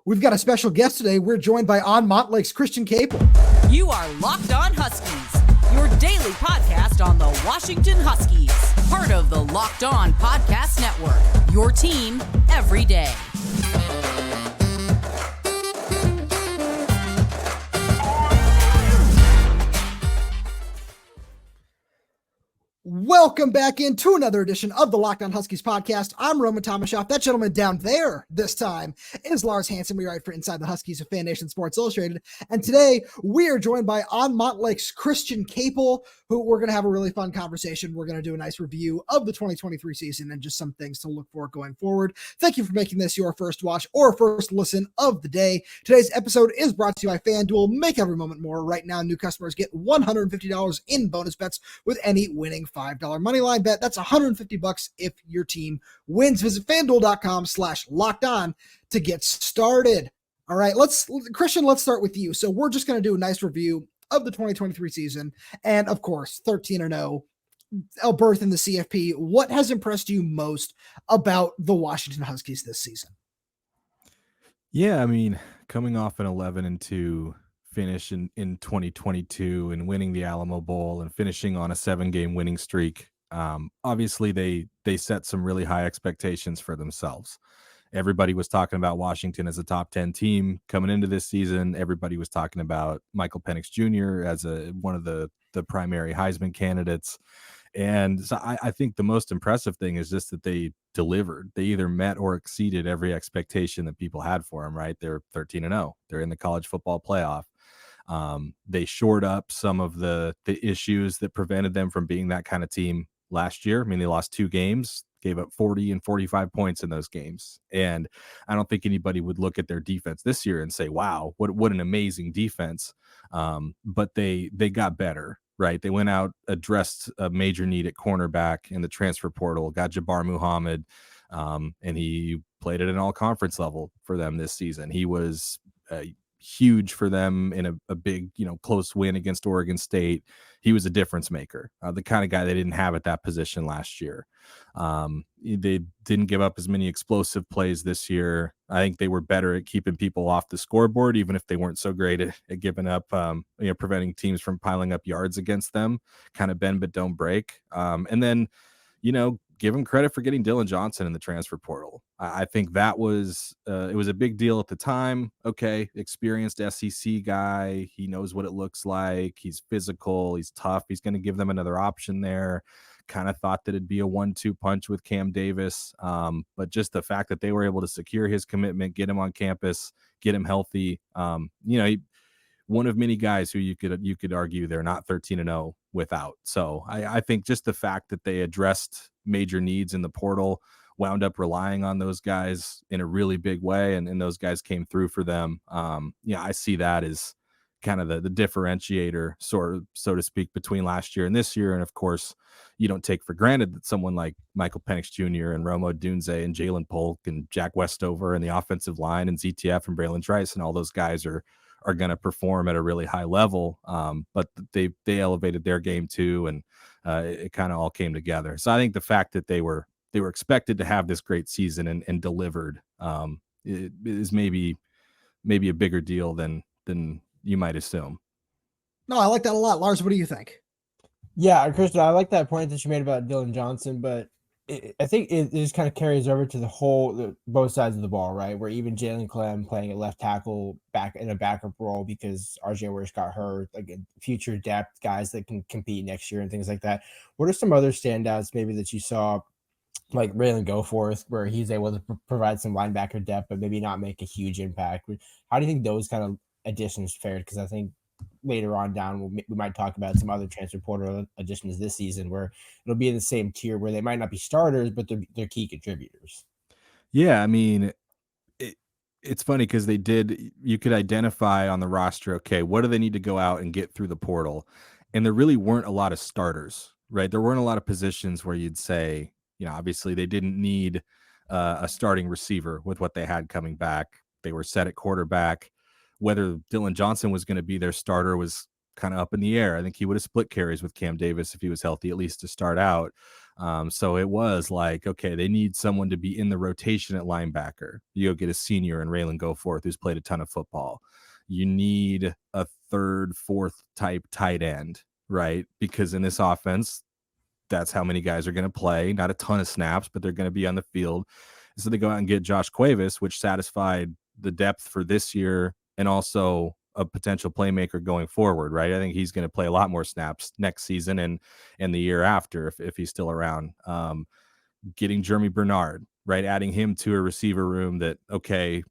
We've got a special guest today. We're joined by On Montlake's Christian Caple. You are Locked On Huskies, your daily podcast on the Washington Huskies, part of the Locked On Podcast Network, your team every day. Welcome back into another edition of the Locked On Huskies podcast. I'm Roman Tomashoff. That gentleman down there this time is Lars Hanson. We write for Inside the Huskies of Fan Nation Sports Illustrated. And today we are joined by On Montlake's Christian Caple, who we're going to have a really fun conversation. We're going to do a nice review of the 2023 season and just some things to look for going forward. Thank you for making this your first watch or first listen of the day. Today's episode is brought to you by FanDuel. Make every moment more. Right now, new customers get $150 in bonus bets with any winning $5 money line bet. That's $150 if your team wins. Visit FanDuel.com/locked on to get started. All right, Christian, let's start with you. So we're just going to do a nice review of the 2023 season. And of course, 13-0, a berth in the CFP. What has impressed you most about the Washington Huskies this season? Yeah, I mean, coming off an 11-2 finish in 2022 and winning the Alamo Bowl and finishing on a 7-game winning streak. Obviously they set some really high expectations for themselves. Everybody was talking about Washington as a top 10 team coming into this season. Everybody was talking about Michael Penix Jr. as one of the primary Heisman candidates. And so I think the most impressive thing is just that they delivered. They either met or exceeded every expectation that people had for them, right? They're 13-0. They're in the college football playoff. They shored up some of the issues that prevented them from being that kind of team last year. I mean, they lost 2 games, gave up 40 and 45 points in those games. And I don't think anybody would look at their defense this year and say, wow, what an amazing defense. But they got better, right? They went out, addressed a major need at cornerback in the transfer portal, got Jabbar Muhammad, and he played at an all-conference level for them this season. He was huge for them in a big, close win against Oregon State. He was a difference maker, the kind of guy they didn't have at that position last year. They didn't give up as many explosive plays this year. I think they were better at keeping people off the scoreboard, even if they weren't so great at giving up, preventing teams from piling up yards against them, kind of bend but don't break. And then, give him credit for getting Dylan Johnson in the transfer portal. I think that was it was a big deal at the time. Okay, experienced SEC guy. He knows what it looks like. He's physical. He's tough. He's going to give them another option there. Kind of thought that it'd be a 1-2 punch with Cam Davis. But just the fact that they were able to secure his commitment, get him on campus, get him healthy. One of many guys who you could argue they're not 13-0 without. So I think just the fact that they addressed major needs in the portal, wound up relying on those guys in a really big way, and those guys came through for them. I see that as kind of the differentiator, so to speak, between last year and this year. And of course, you don't take for granted that someone like Michael Penix Jr. and Rome Odunze and Jalen Polk and Jack Westover and the offensive line and ZTF and Braylon Trice and all those guys are going to perform at a really high level. But they elevated their game too. And it kind of all came together. So I think the fact that they were expected to have this great season and delivered is maybe a bigger deal than you might assume. No, I like that a lot. Lars, what do you think? Yeah, Christian, I like that point that you made about Dylan Johnson, but I think it just kind of carries over to both sides of the ball, right? Where even Jalen Clem playing at left tackle back in a backup role because RJ Worsh got hurt, like future depth guys that can compete next year and things like that. What are some other standouts maybe that you saw, like Raylan Goforth, where he's able to provide some linebacker depth, but maybe not make a huge impact? How do you think those kind of additions fared? Because I think later on down, we might talk about some other transfer portal additions this season where it'll be in the same tier where they might not be starters, but they're key contributors. Yeah, I mean, it's funny because you could identify on the roster, okay, what do they need to go out and get through the portal? And there really weren't a lot of starters, right? There weren't a lot of positions where you'd say, obviously they didn't need a starting receiver with what they had coming back. They were set at quarterback. Whether Dylan Johnson was going to be their starter was kind of up in the air. I think he would have split carries with Cam Davis if he was healthy, at least to start out. So it was like, okay, they need someone to be in the rotation at linebacker. You go get a senior in Raylan Goforth, who's played a ton of football. You need a third, fourth type tight end, right? Because in this offense, that's how many guys are going to play. Not a ton of snaps, but they're going to be on the field. So they go out and get Josh Cuevas, which satisfied the depth for this year and also a potential playmaker going forward, right? I think he's going to play a lot more snaps next season and the year after if he's still around. Getting Jeremy Bernard, right? Adding him to a receiver room that, okay,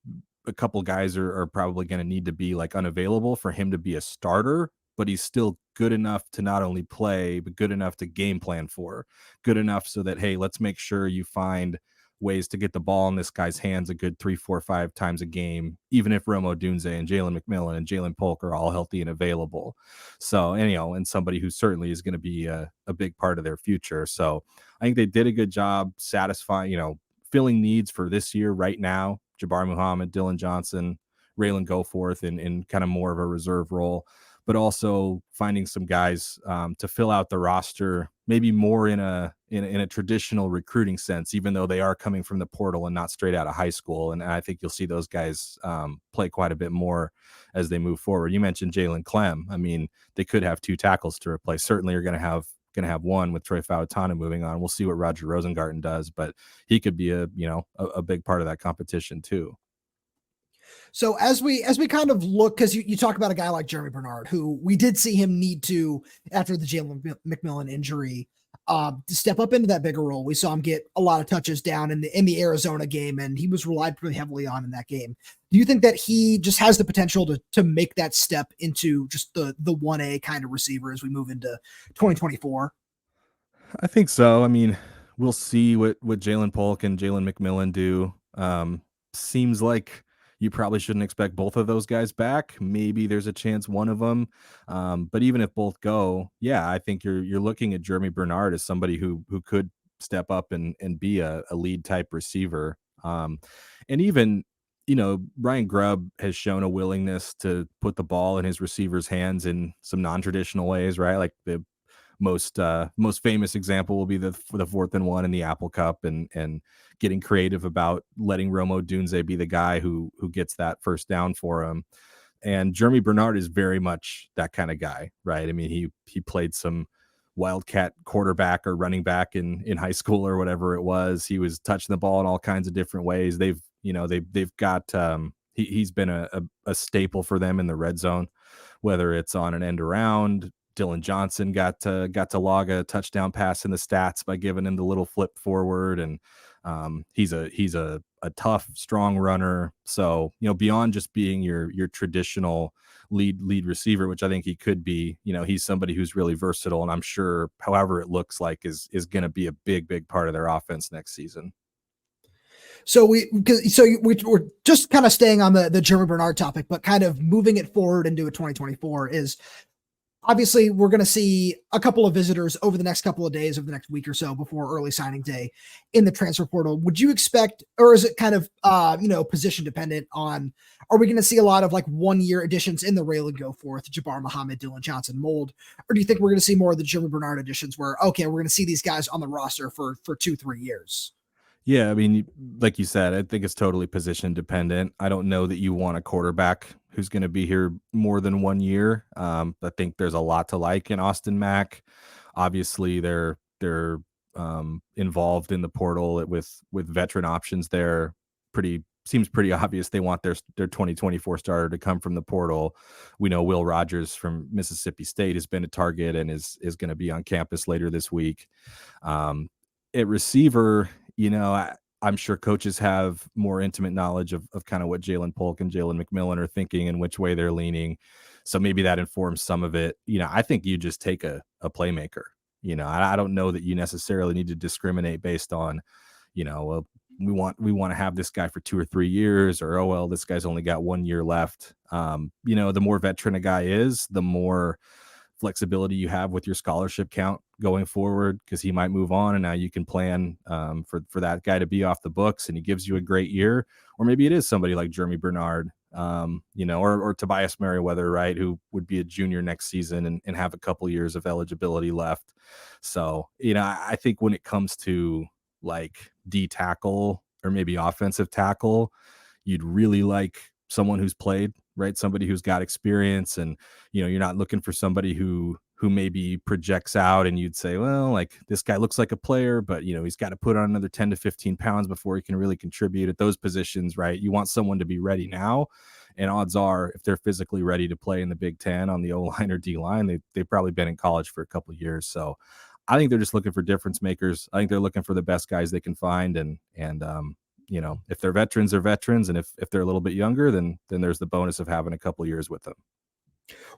a couple guys are probably going to need to be like unavailable for him to be a starter, but he's still good enough to not only play, but good enough to game plan for, good enough so that, hey, let's make sure you find ways to get the ball in this guy's hands a good 3, 4, 5 times a game, even if Rome Odunze and Jalen McMillan and Jalen Polk are all healthy and available. So, and somebody who certainly is going to be a big part of their future. So I think they did a good job satisfying, filling needs for this year right now. Jabbar Muhammad, Dylan Johnson, Raylan Goforth in kind of more of a reserve role, but also finding some guys to fill out the roster, maybe more in a traditional recruiting sense, even though they are coming from the portal and not straight out of high school. And I think you'll see those guys play quite a bit more as they move forward. You mentioned Jalen Clem. I mean, they could have 2 tackles to replace. Certainly you're going to have one with Troy Fautana moving on. We'll see what Roger Rosengarten does, but he could be a big part of that competition too. So as we kind of look, because you talk about a guy like Jeremy Bernard, who we did see him need to, after the Jalen McMillan injury, to step up into that bigger role. We saw him get a lot of touches down in the Arizona game, and he was relied pretty heavily on in that game. Do you think that he just has the potential to make that step into just the 1A kind of receiver as we move into 2024? I think so. I mean, we'll see what Jalen Polk and Jalen McMillan do. Seems like you probably shouldn't expect both of those guys back. Maybe there's a chance one of them. But even if both go, yeah, I think you're looking at Jeremy Bernard as somebody who could step up and be a lead type receiver. And even, Ryan Grubb has shown a willingness to put the ball in his receivers' hands in some non-traditional ways, right? Like the most famous example will be the 4th and 1 in the Apple Cup and getting creative about letting Rome Odunze be the guy who gets that first down for him. And Jeremy Bernard is very much that kind of guy, right? I mean, he played some wildcat quarterback or running back in high school or whatever it was. He was touching the ball in all kinds of different ways. They've got he's been a staple for them in the red zone, whether it's on an end around. Dylan Johnson got to log a touchdown pass in the stats by giving him the little flip forward, and he's a tough, strong runner. So beyond just being your traditional lead receiver, which I think he could be, he's somebody who's really versatile, and I'm sure, however it looks like, is going to be a big part of their offense next season. So we're just kind of staying on the Jeremy Bernard topic, but kind of moving it forward into 2024 is. Obviously, we're going to see a couple of visitors over the next couple of days, over the next week or so before early signing day in the transfer portal. Would you expect, or is it kind of, position dependent on, are we going to see a lot of like 1-year additions in the Raylan Goforth, Jabbar Muhammad, Dylan Johnson mold? Or do you think we're going to see more of the Jeremy Bernard additions where, okay, we're going to see these guys on the roster for 2-3 years? Yeah, I mean, like you said, I think it's totally position dependent. I don't know that you want a quarterback who's going to be here more than 1 year. I think there's a lot to like in Austin Mack. Obviously, they're involved in the portal with veteran options there. Seems pretty obvious they want their 2024 starter to come from the portal. We know Will Rogers from Mississippi State has been a target and is going to be on campus later this week. At receiver, I'm sure coaches have more intimate knowledge of kind of what Jalen Polk and Jalen McMillan are thinking and which way they're leaning. So maybe that informs some of it. I think you just take a playmaker. I don't know that you necessarily need to discriminate based on, we want to have this guy for 2 or 3 years, or, oh, well, this guy's only got 1 year left. The more veteran a guy is, the more flexibility you have with your scholarship count going forward, because he might move on and now you can plan for that guy to be off the books and he gives you a great year. Or maybe it is somebody like Jeremy Bernard or Tobias Merriweather, right, who would be a junior next season and have a couple years of eligibility left. So, I think when it comes to like D tackle or maybe offensive tackle, you'd really like someone who's played, right? Somebody who's got experience, and you're not looking for somebody who maybe projects out and you'd say, well, like this guy looks like a player, but he's got to put on another 10 to 15 pounds before he can really contribute at those positions, right? You want someone to be ready now, and odds are if they're physically ready to play in the Big Ten on the O-line or D-line, they've probably been in college for a couple of years. So I think they're just looking for difference makers. I think they're looking for the best guys they can find, and if they're veterans, they're veterans. And if they're a little bit younger, then there's the bonus of having a couple of years with them.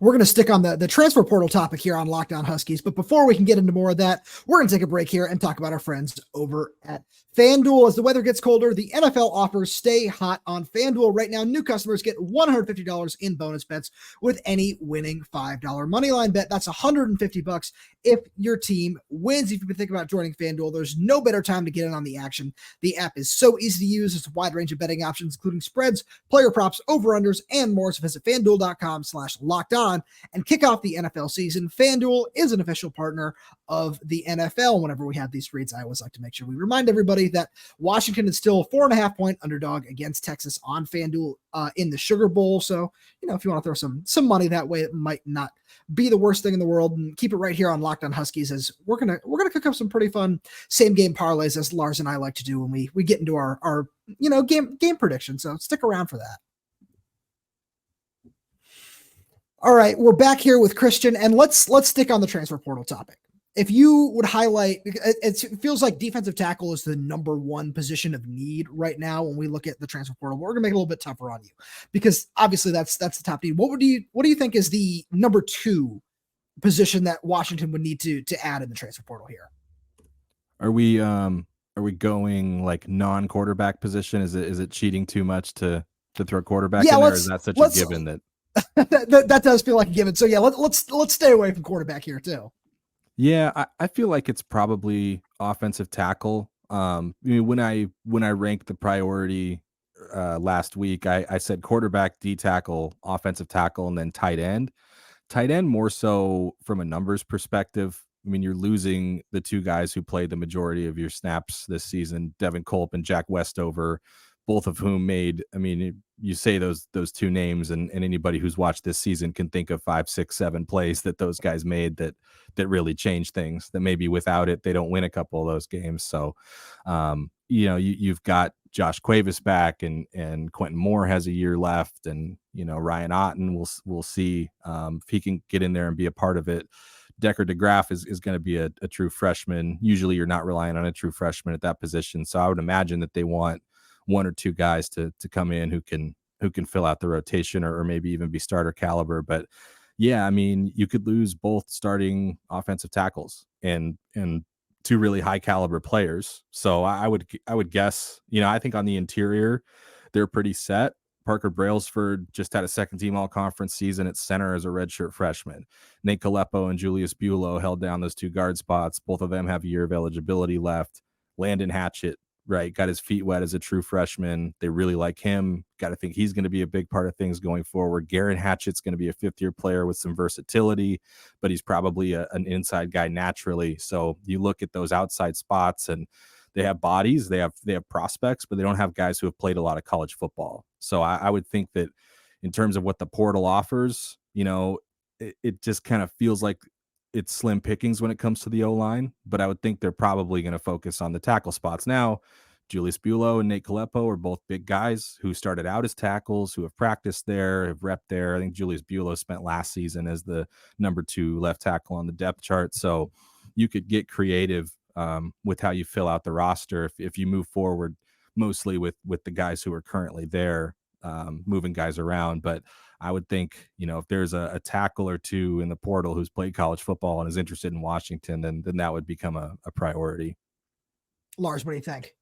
We're going to stick on the transfer portal topic here on Locked On Huskies. But before we can get into more of that, we're going to take a break here and talk about our friends over at FanDuel. As the weather gets colder, the NFL offers stay hot on FanDuel. Right now, new customers get $150 in bonus bets with any winning $5 moneyline bet. That's $150 if your team wins. If you've been thinking about joining FanDuel, there's no better time to get in on the action. The app is so easy to use. It's a wide range of betting options, including spreads, player props, over-unders, and more. So visit FanDuel.com/LockedOn and kick off the NFL season. FanDuel is an official partner of the NFL. Whenever we have these reads, I always like to make sure we remind everybody that Washington is still a 4.5-point underdog against Texas on FanDuel in the Sugar Bowl. So, if you want to throw some money that way, it might not be the worst thing in the world. And keep it right here on Locked On Huskies, as we're gonna cook up some pretty fun same game parlays, as Lars and I like to do when we get into our game prediction. So stick around for that. All right, we're back here with Christian, and let's stick on the transfer portal topic. If you would highlight, it feels like defensive tackle is the number one position of need right now when we look at the transfer portal. We're gonna make it a little bit tougher on you because obviously that's the top need. What do you think is the number two position that Washington would need to add in the transfer portal here? Are we going like non-quarterback position? Is it cheating too much to throw quarterback in there? Or is that such a given that that does feel like a given? So yeah, let's stay away from quarterback here too. Yeah, I feel like it's probably offensive tackle. When I ranked the priority last week, I said quarterback, D tackle, offensive tackle, and then tight end. Tight end more so from a numbers perspective. I mean, you're losing the two guys who played the majority of your snaps this season, Devin Culp and Jack Westover, both of whom made, you say those two names and anybody who's watched this season can think of 5, 6, 7 plays that those guys made that really changed things, that maybe without it, they don't win a couple of those games. So, you've got Josh Cuevas back and Quentin Moore has a year left. And, Ryan Otten, we'll see if he can get in there and be a part of it. Decker DeGraff is going to be a true freshman. Usually you're not relying on a true freshman at that position. So I would imagine that they want one or two guys to come in who can fill out the rotation or maybe even be starter caliber. But yeah, you could lose both starting offensive tackles and two really high caliber players. So I would guess, I think on the interior, they're pretty set. Parker Brailsford just had a second team all conference season at center as a redshirt freshman. Nate Kalepo and Julius Buelow held down those two guard spots. Both of them have a year of eligibility left. Landon Hatchett, right, got his feet wet as a true freshman. They really like him. Got to think he's going to be a big part of things going forward. Garrett Hatchett's going to be a fifth-year player with some versatility, but he's probably an inside guy naturally. So you look at those outside spots, and they have bodies, they have prospects, but they don't have guys who have played a lot of college football. So I would think that in terms of what the portal offers, it just kind of feels like it's slim pickings when it comes to the O-line, but I would think they're probably going to focus on the tackle spots. Now, Julius Buelow and Nate Kalepo are both big guys who started out as tackles, who have practiced there, have repped there. I think Julius Buelow spent last season as the number 2 left tackle on the depth chart. So you could get creative with how you fill out the roster if you move forward mostly with the guys who are currently there, moving guys around. But I would think, if there's a tackle or two in the portal who's played college football and is interested in Washington, then that would become a priority. Lars, what do you think?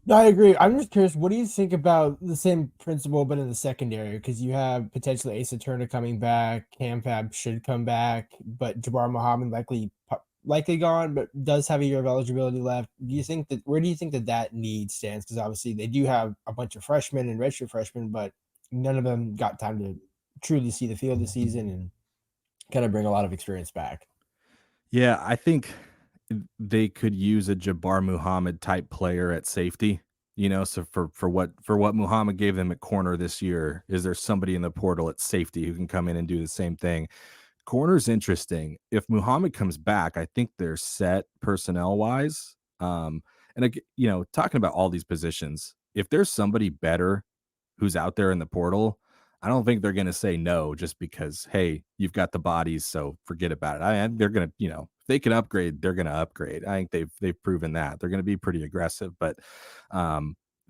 No, I agree. I'm just curious, what do you think about the same principle, but in the secondary? Because you have potentially Asa Turner coming back, Cam Fab should come back, but Jabbar Muhammad likely gone, but does have a year of eligibility left. Where do you think that need stands? Because obviously they do have a bunch of freshmen and redshirt freshmen, but none of them got time to truly see the field this season and kind of bring a lot of experience back. Yeah, I think they could use a Jabbar Muhammad type player at safety. So for what Muhammad gave them at corner this year, is there somebody in the portal at safety who can come in and do the same thing? Corner's interesting. If Muhammad comes back, I think they're set personnel wise. Talking about all these positions, if there's somebody better who's out there in the portal, I don't think they're going to say no just because, hey, you've got the bodies, so forget about it. They're going to, if they can upgrade, they're going to upgrade. I think they've proven that. They're going to be pretty aggressive, but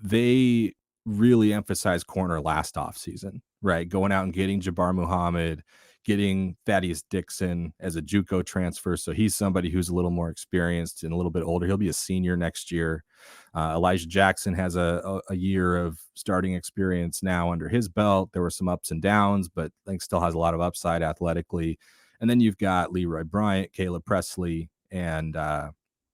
they really emphasized corner last offseason, right? Going out and getting Jabbar Muhammad, getting Thaddeus Dixon as a JUCO transfer. So he's somebody who's a little more experienced and a little bit older. He'll be a senior next year. Elijah Jackson has a year of starting experience now under his belt. There were some ups and downs, but I think still has a lot of upside athletically. And then you've got Leroy Bryant, Caleb Presley, and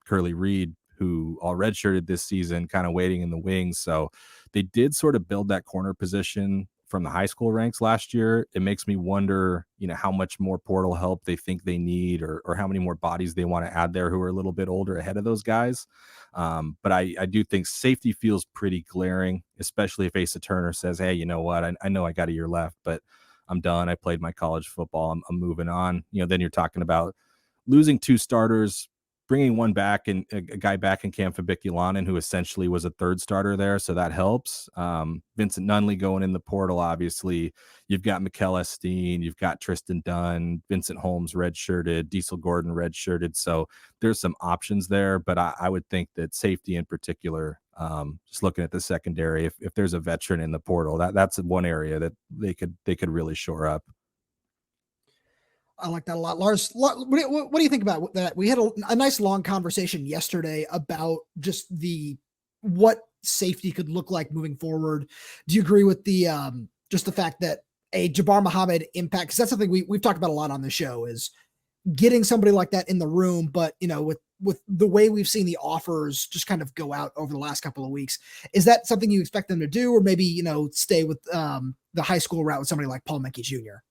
Curly Reed, who all redshirted this season, kind of waiting in the wings. So they did sort of build that corner position from the high school ranks last year. It makes me wonder, how much more portal help they think they need, or how many more bodies they want to add there who are a little bit older ahead of those guys. But I do think safety feels pretty glaring, especially if Asa Turner says, hey, you know what? I know I got a year left, but I'm done. I played my college football. I'm moving on. Then you're talking about losing 2 starters, bringing one back, and a guy back in Cam Fabiculanen, who essentially was a third starter there. So that helps. Vincent Nunley going in the portal, obviously. You've got Mikel Esteen, you've got Tristan Dunn, Vincent Holmes redshirted, Diesel Gordon redshirted. So there's some options there, but I would think that safety in particular, just looking at the secondary, if there's a veteran in the portal, that's one area that they could really shore up. I like that a lot. Lars, what do you think about that? We had a nice long conversation yesterday about just what safety could look like moving forward. Do you agree with just the fact that a Jabbar Muhammad impact? Because that's something we've talked about a lot on the show, is getting somebody like that in the room. But with the way we've seen the offers just kind of go out over the last couple of weeks, is that something you expect them to do, or maybe stay with the high school route with somebody like Paul Menke Jr.?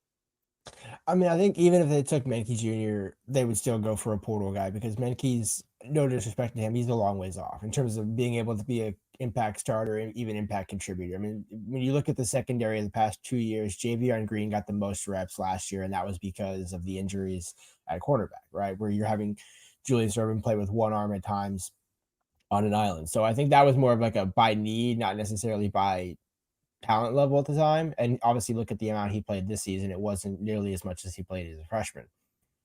I mean, I think even if they took Menke Jr., they would still go for a portal guy, because Menke's, no disrespect to him, he's a long ways off in terms of being able to be an impact starter and even impact contributor. I mean, when you look at the secondary of the past 2 years, Javion Green got the most reps last year, and that was because of the injuries at cornerback, right? Where you're having Julius Urban play with one arm at times on an island. So I think that was more of like a by need, not necessarily by talent level at the time. And obviously look at the amount he played this season. It wasn't nearly as much as he played as a freshman.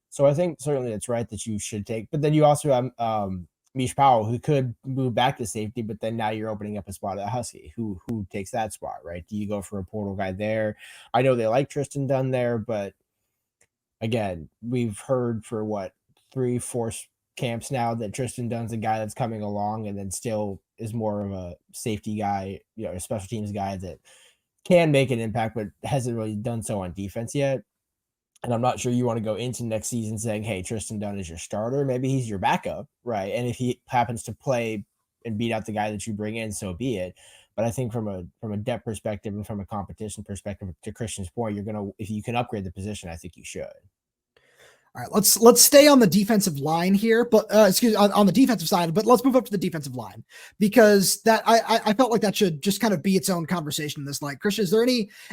So I think certainly it's right that you should take, but then you also have Mish Powell, who could move back to safety, but then now you're opening up a spot at Husky. Who takes that spot, right? Do you go for a portal guy there? I know they like Tristan Dunn there, but again, we've heard for 3-4 camps now that Tristan Dunn's a guy that's coming along and then still is more of a safety guy, a special teams guy that can make an impact, but hasn't really done so on defense yet. And I'm not sure you want to go into next season saying, hey, Tristan Dunn is your starter. Maybe he's your backup, right? And if he happens to play and beat out the guy that you bring in, so be it. But I think from a depth perspective and from a competition perspective, to Christian's point, if you can upgrade the position, I think you should. All right, let's stay on the defensive line here, but on the defensive side, but let's move up to the defensive line, because that I felt like that should just kind of be its own conversation in this light. Christian, is there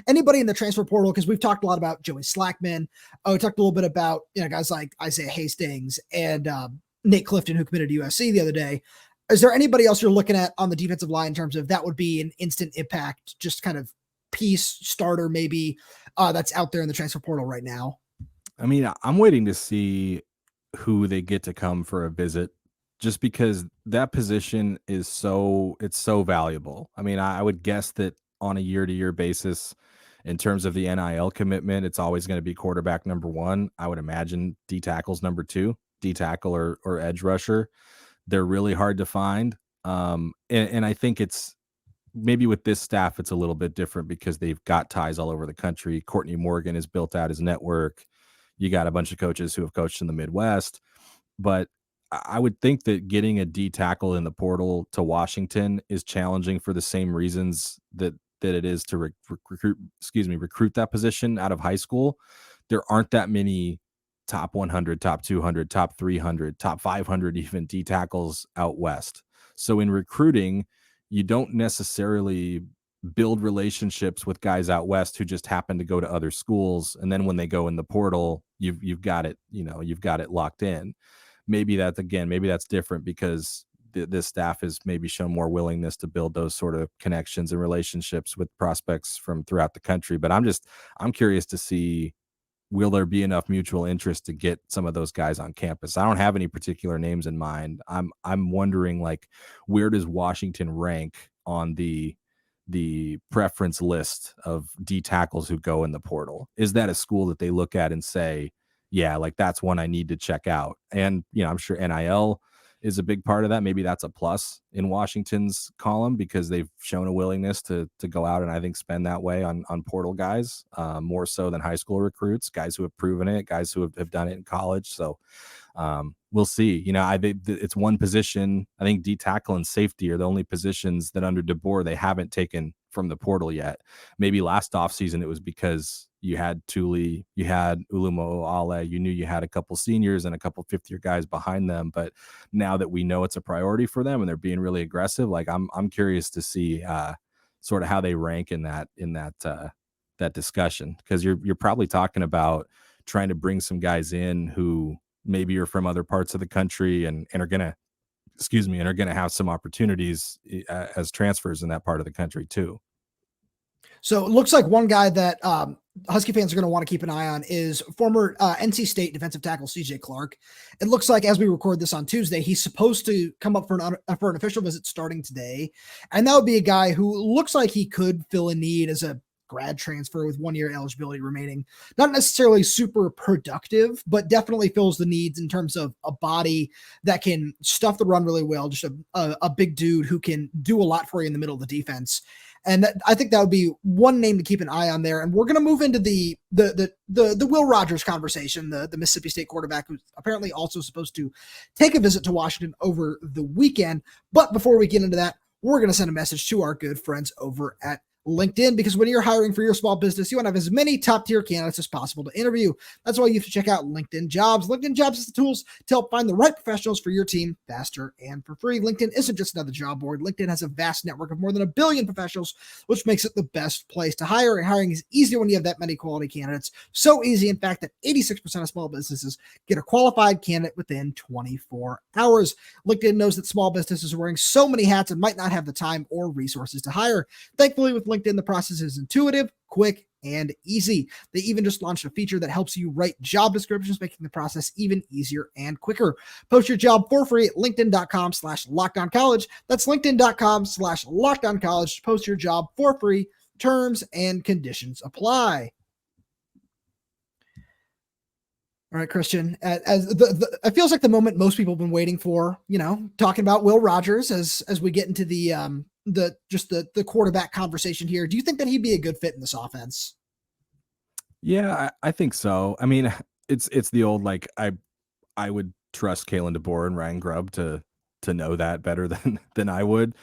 anybody in the transfer portal? Because we've talked a lot about Joey Slackman. We talked a little bit about guys like Isaiah Hastings and Nate Clifton, who committed to USC the other day. Is there anybody else you're looking at on the defensive line in terms of that would be an instant impact, just kind of piece starter maybe that's out there in the transfer portal right now? I mean, I'm waiting to see who they get to come for a visit, just because that position is so valuable. I mean, I would guess that on a year-to-year basis, in terms of the NIL commitment, it's always going to be quarterback number 1. I would imagine D tackle's number 2, D tackle or edge rusher. They're really hard to find. And I think it's maybe with this staff, it's a little bit different because they've got ties all over the country. Courtney Morgan has built out his network. You got a bunch of coaches who have coached in the Midwest, but I would think that getting a D tackle in the portal to Washington is challenging for the same reasons that that it is to recruit that position out of high school, there aren't that many top 100, top 200, top 300, top 500 even D tackles out west. So in recruiting, you don't necessarily build relationships with guys out west who just happen to go to other schools, and then when they go in the portal, you've got it, you've got it locked in. Maybe that's different because this staff has maybe shown more willingness to build those sort of connections and relationships with prospects from throughout the country. But I'm curious to see, will there be enough mutual interest to get some of those guys on campus? I don't have any particular names in mind. I'm wondering, like, where does Washington rank on the preference list of D tackles who go in the portal? Is that a school that they look at and say, yeah, like that's one I need to check out? And, I'm sure NIL is a big part of that. Maybe that's a plus in Washington's column because they've shown a willingness to go out and I think spend that way on portal guys, more so than high school recruits, guys who have proven it, guys who have done it in college. So we'll see. It's one position. I think D tackle and safety are the only positions that under DeBoer they haven't taken from the portal yet. Maybe last offseason it was because you had Thule, you had Ulumo Ale, you knew you had a couple seniors and a couple fifth-year guys behind them. But now that we know it's a priority for them and they're being really aggressive, like I'm curious to see sort of how they rank in that discussion, because you're probably talking about trying to bring some guys in who maybe are from other parts of the country and are gonna have some opportunities as transfers in that part of the country too. So it looks like one guy that Husky fans are going to want to keep an eye on is former NC State defensive tackle CJ Clark. It looks like, as we record this on Tuesday, he's supposed to come up for an official visit starting today. And that would be a guy who looks like he could fill a need as a grad transfer with 1 year eligibility remaining. Not necessarily super productive, but definitely fills the needs in terms of a body that can stuff the run really well. Just a big dude who can do a lot for you in the middle of the defense. And I think that would be one name to keep an eye on there. And we're going to move into the Will Rogers conversation, the Mississippi State quarterback, who's apparently also supposed to take a visit to Washington over the weekend. But before we get into that, we're going to send a message to our good friends over at LinkedIn, because when you're hiring for your small business, you want to have as many top tier candidates as possible to interview. That's why you have to check out LinkedIn Jobs. LinkedIn Jobs is the tools to help find the right professionals for your team faster and for free. LinkedIn isn't just another job board. LinkedIn has a vast network of more than 1 billion professionals, which makes it the best place to hire. And hiring is easier when you have that many quality candidates. So easy, in fact, that 86% of small businesses get a qualified candidate within 24 hours. LinkedIn knows that small businesses are wearing so many hats and might not have the time or resources to hire. Thankfully, with LinkedIn, the process is intuitive, quick, and easy. They even just launched a feature that helps you write job descriptions, making the process even easier and quicker. Post your job for free at linkedin.com/lockedoncollege. That's linkedin.com/lockedoncollege. Post your job for free. Terms and conditions apply. All right, Christian, it feels like the moment most people have been waiting for, talking about Will Rogers as we get into the quarterback conversation here. Do you think that he'd be a good fit in this offense? Yeah, I think so. I mean, it's the old, like, I would trust Kalen DeBoer and Ryan Grubb to know that better than I would.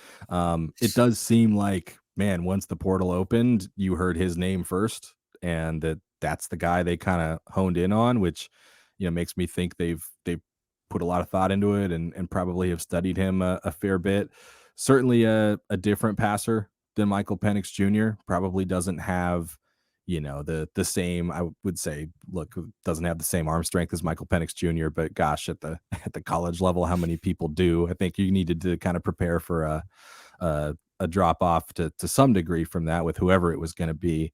It does seem like, man, once the portal opened, you heard his name first, and that's the guy they kind of honed in on, which, makes me think they've put a lot of thought into it and probably have studied him a fair bit. Certainly a different passer than Michael Penix Jr. Probably doesn't have, the same, I would say, doesn't have the same arm strength as Michael Penix Jr., but gosh, at the college level, how many people do? I think you needed to kind of prepare for a drop off to some degree from that with whoever it was going to be.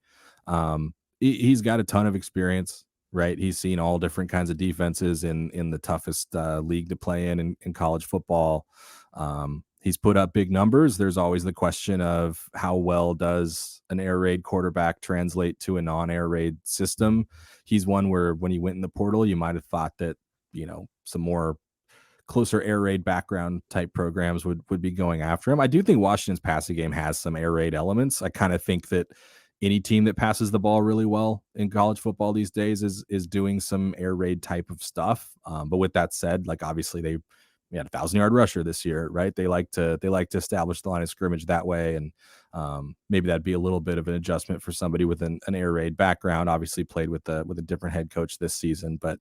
He's got a ton of experience, right? He's seen all different kinds of defenses in the toughest league to play in college football. He's put up big numbers. There's always the question of how well does an air raid quarterback translate to a non-air raid system. He's one where when he went in the portal, you might have thought that, some more closer air raid background type programs would be going after him. I do think Washington's passing game has some air raid elements. I kind of think that any team that passes the ball really well in college football these days is doing some air raid type of stuff. But with that said, like, obviously they we had a 1,000-yard rusher this year, right? They like to establish the line of scrimmage that way, and maybe that'd be a little bit of an adjustment for somebody with an air raid background. Obviously, played with a different head coach this season, but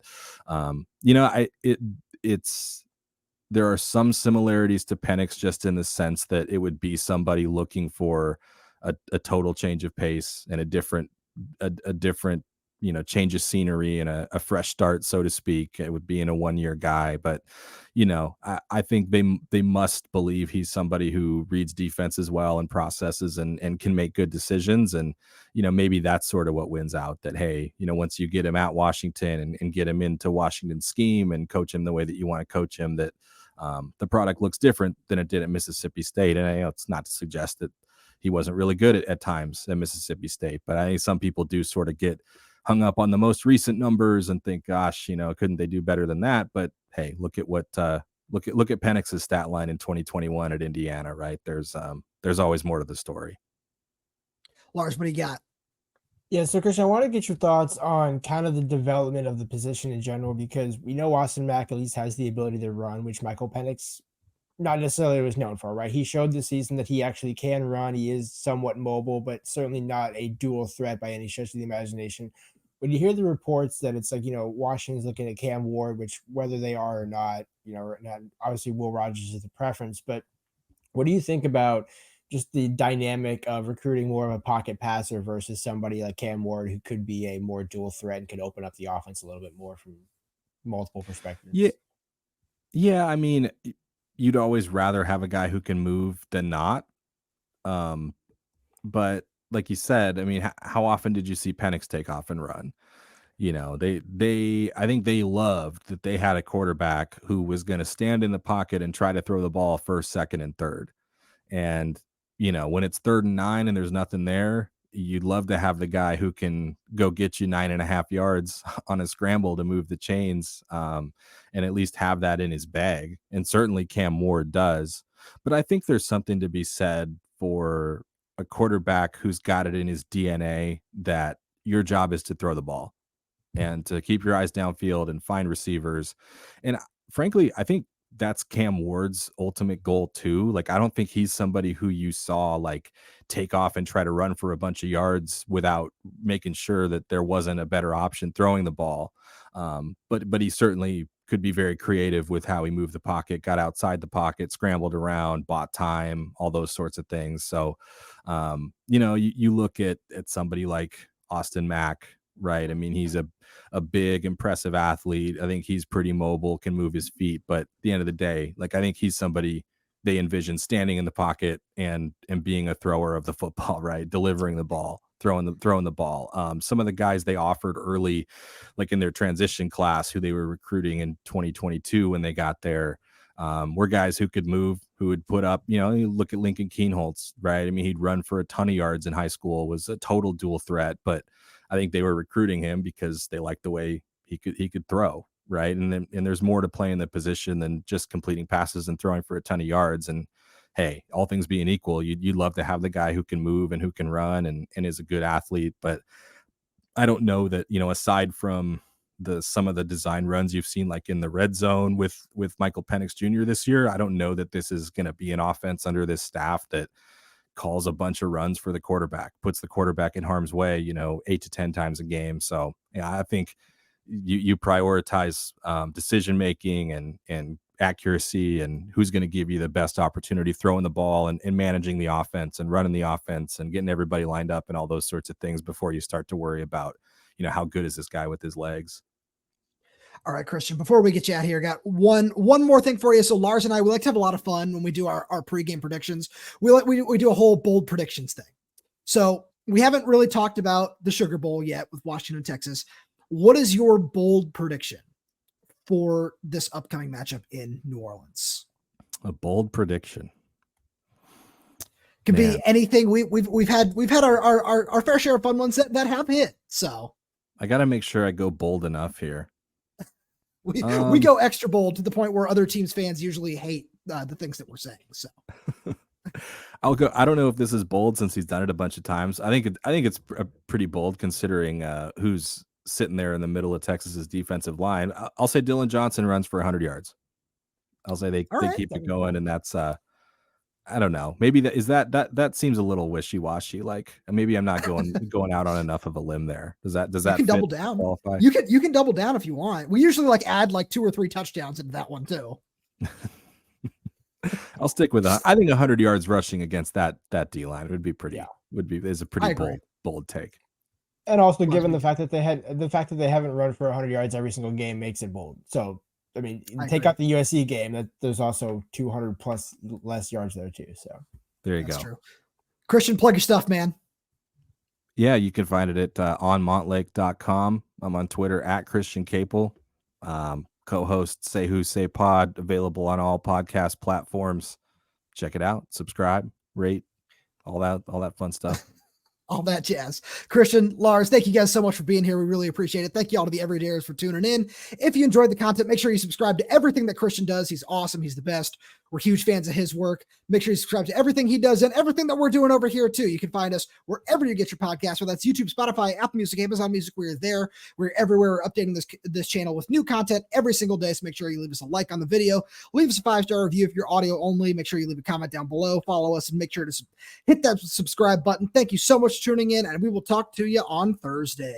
there are some similarities to Penix just in the sense that it would be somebody looking for a total change of pace and a different change of scenery and a fresh start, so to speak. It would be in a 1-year guy, but I think they must believe he's somebody who reads defenses well and processes and can make good decisions. And maybe that's sort of what wins out, that hey, once you get him at Washington and get him into Washington's scheme and coach him the way that you want to coach him, that the product looks different than it did at Mississippi State. And it's not to suggest that he wasn't really good at times at Mississippi State, but I think some people do sort of get hung up on the most recent numbers and think, gosh, couldn't they do better than that? But hey, look at Penix's stat line in 2021 at Indiana, right? There's always more to the story. Lars, what do you got? Yeah, so Christian, I want to get your thoughts on kind of the development of the position in general, because we know Austin Mack at least has the ability to run, which Michael Penix not necessarily was known for, right? He showed this season that he actually can run. He is somewhat mobile, but certainly not a dual threat by any stretch of the imagination. When you hear the reports that it's like, Washington's looking at Cam Ward, which whether they are or not, obviously Will Rogers is the preference, but what do you think about just the dynamic of recruiting more of a pocket passer versus somebody like Cam Ward, who could be a more dual threat and could open up the offense a little bit more from multiple perspectives? Yeah. I mean, you'd always rather have a guy who can move than not. But like you said, I mean, how often did you see Penix take off and run? I think they loved that they had a quarterback who was going to stand in the pocket and try to throw the ball first, second, and third. And, when it's 3rd and 9 and there's nothing there, you'd love to have the guy who can go get you 9.5 yards on a scramble to move the chains, and at least have that in his bag. And certainly Cam Ward does. But I think there's something to be said for a quarterback who's got it in his DNA that your job is to throw the ball and to keep your eyes downfield and find receivers. And frankly, I think that's Cam Ward's ultimate goal too. Like, I don't think he's somebody who you saw like take off and try to run for a bunch of yards without making sure that there wasn't a better option throwing the ball. But he certainly could be very creative with how he moved the pocket, got outside the pocket, scrambled around, bought time, all those sorts of things. So, you look at somebody like Austin Mack, right? I mean, he's a big, impressive athlete. I think he's pretty mobile, can move his feet. But at the end of the day, like, I think he's somebody they envision standing in the pocket and being a thrower of the football, right? Delivering the ball, throwing the ball. Some of the guys they offered early, like in their transition class, who they were recruiting in 2022 when they got there, were guys who could move, who would put up, you look at Lincoln Keenholz, right? I mean, he'd run for a ton of yards in high school, was a total dual threat, but I think they were recruiting him because they liked the way he could throw, right? And there's more to play in the position than just completing passes and throwing for a ton of yards. And hey, all things being equal, you'd love to have the guy who can move and who can run and is a good athlete. But I don't know that, aside from some of the design runs you've seen, like in the red zone with Michael Penix Jr. this year, I don't know that this is going to be an offense under this staff that calls a bunch of runs for the quarterback, puts the quarterback in harm's way, 8 to 10 times a game. So yeah, I think you prioritize decision-making and accuracy and who's going to give you the best opportunity throwing the ball and managing the offense and running the offense and getting everybody lined up and all those sorts of things before you start to worry about, how good is this guy with his legs? All right, Christian, before we get you out here, I got one more thing for you. So Lars and I, we like to have a lot of fun when we do our pregame predictions. We do a whole bold predictions thing. So we haven't really talked about the Sugar Bowl yet with Washington, Texas. What is your bold prediction for this upcoming matchup in New Orleans? A bold prediction could be anything. We've had our fair share of fun ones that have hit. So I got to make sure I go bold enough here. We go extra bold to the point where other teams' fans usually hate the things that we're saying. So I'll go. I don't know if this is bold since he's done it a bunch of times. I think it's pretty bold considering who's sitting there in the middle of Texas's defensive line. I'll say Dylan Johnson runs for 100 yards. I'll say they All right. keep it going, and that's I don't know. Maybe that seems a little wishy-washy. Like maybe I'm not going out on enough of a limb there. Does that you can double down? Qualify? You can double down if you want. We usually like add like 2 or 3 touchdowns into that one too. I'll stick with I think 100 yards rushing against that D line would be pretty. Is a pretty bold take. And also, given the fact that they haven't run for 100 yards every single game makes it bold. So, I mean, take out the USC game, that there's also 200 plus less yards there too. So there you go. True. Christian, plug your stuff, man. Yeah, you can find it at onmontlake.com. I'm on Twitter at Christian Caple. Co-host Say Who Say Pod, available on all podcast platforms. Check it out, subscribe, rate, all that fun stuff. All that jazz. Christian, Lars, thank you guys so much for being here. We really appreciate it. Thank you all to the everydayers for tuning in. If you enjoyed the content, make sure you subscribe to everything that Christian does. He's awesome. He's the best. We're huge fans of his work. Make sure you subscribe to everything he does and everything that we're doing over here too. You can find us wherever you get your podcasts, whether that's YouTube, Spotify, Apple Music, Amazon Music. We're there. We're everywhere. We're updating this channel with new content every single day. So make sure you leave us a like on the video. Leave us a 5-star review if you're audio only. Make sure you leave a comment down below. Follow us and make sure to hit that subscribe button. Thank you so much for tuning in, and we will talk to you on Thursday.